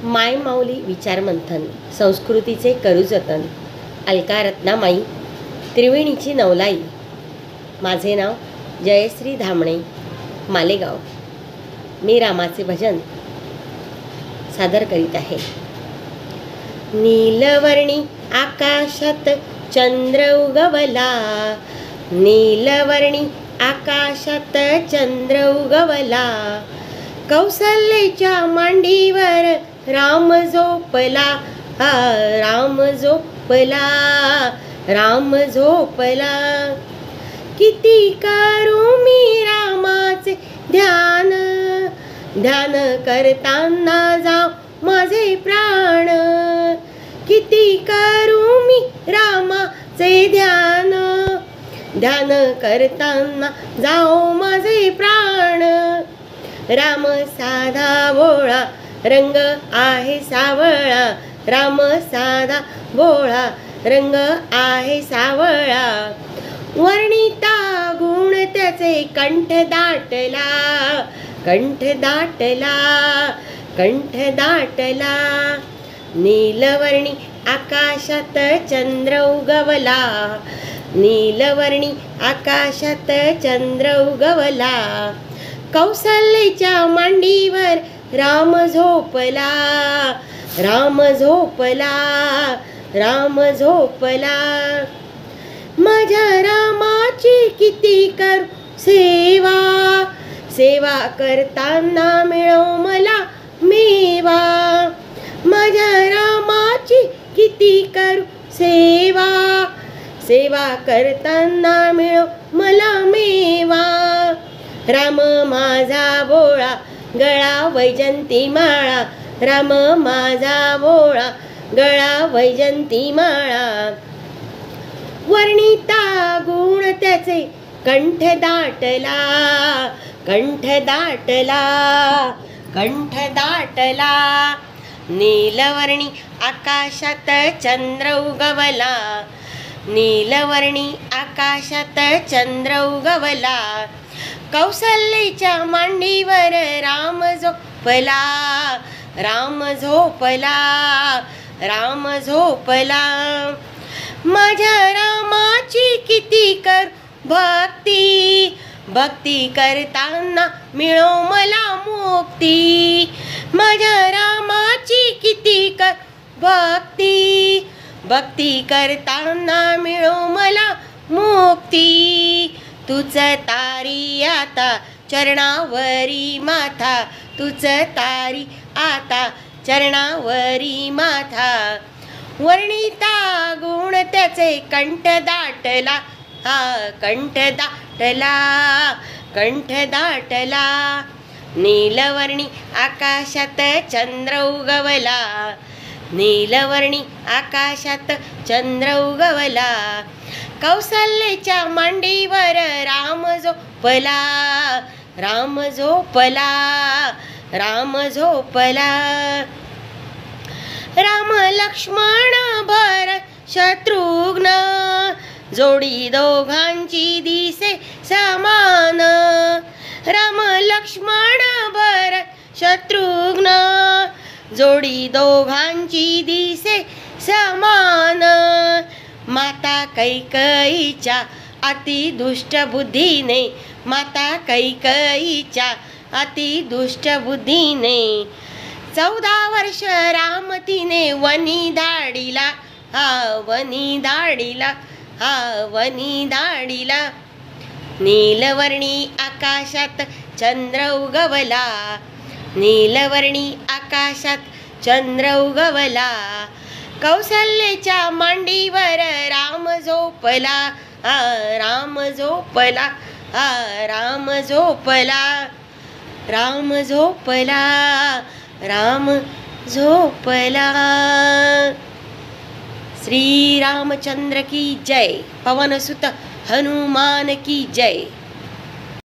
माय माऊली विचारमंथन, संस्कृतीचे करू जतन, अलका रत्नामाई, त्रिवेणीची नवलाई. माझे नाव जयश्री धामणे, मालेगाव. मी रामाचे भजन सादर करीत आहे. नीलवर्णी आकाशात चंद्र उगवला, नीलवर्णी आकाशात चंद्र उगवला, कौसल्याच्या मांडीवर राम झोपला, राम झोपला, राम झोपला. किती करू मी रामाचे ध्यान, ध्यान करताना जाऊ माझे प्राण. किती करू मी रामाचे ध्यान, ध्यान करताना जाऊ माझे प्राण. राम साधा भोळा रंग आहे सावळा, राम साधा भोळा रंग आहे सावळा. वर्णिता गुण त्याचे कंठ दाटला, कंठ दाटला, कंठ दाटला. नीलवर्णी आकाशात चंद्र उगवला, नीलवर्णी आकाशात चंद्र उगवला, कौसल्याच्या मांडीवर राम झोपला, राम झोपला, राम झोपला. माझ्या रामाची किती करू सेवा, सेवा करताना मिळो मला मेवा. माझ्या रामाची किती करू सेवा, सेवा करताना मिळो मला मेवा. राम माझा भोळा गळा वैजंती माळा, राम माझा भोळा गळा वैजंती माळा. वर्णिता गुण त्याचे कंठ दाटला, कंठ दाटला, कंठ दाटला. नीलवर्णी आकाशात चंद्र उगवला, नीलवर्णी आकाशात चंद्र उगवला, कौसल्याच्या मांडीवर राम झोपला, राम झोपला, राम झोपला. माझ्या रामाची किती कर भक्ती, भक्ती करताना मिळो मला मुक्ती. माझ्या रामाची किती कर भक्ती, भक्ती करताना मिळो मला मुक्ती. तुझ तारी आता चरणावरी माथा, तुझ तारी आता चरणावरी माथा. वर्णिता गुण त्याचे कंठ दाटला, कंठ दाटला, कंठ दाटला. नीलवर्णी आकाशात चंद्र उगवला, नीलवर्णी आकाशात चंद्र उगवला, कौसल्याच्या मांडीवर राम झोपला, राम झोपला, राम झोपला. राम लक्ष्मण भरत शत्रुघ्न, जोडी दोघांची दिसे समान. राम लक्ष्मण भरत शत्रुघ्न, जोडी दोघांची दिसे समान. माता कैकेयीच्या अति दुष्ट बुद्धीने, माता कैकेयीच्या अति दुष्ट बुद्धीने, 14 वर्ष राम तिने वनी धाडिला, वनी धाडिला, वनी धाडिला. नीलवर्णी आकाशात चंद्र उगवला, नीलवर्णी आकाशात चंद्र उगवला, कौसल्याच्या मांडीवर राम झोपला, राम झोपला, राम झोपला, राम झोपला, राम झोपला. श्री रामचंद्र की जय, पवन सुत हनुमान की जय.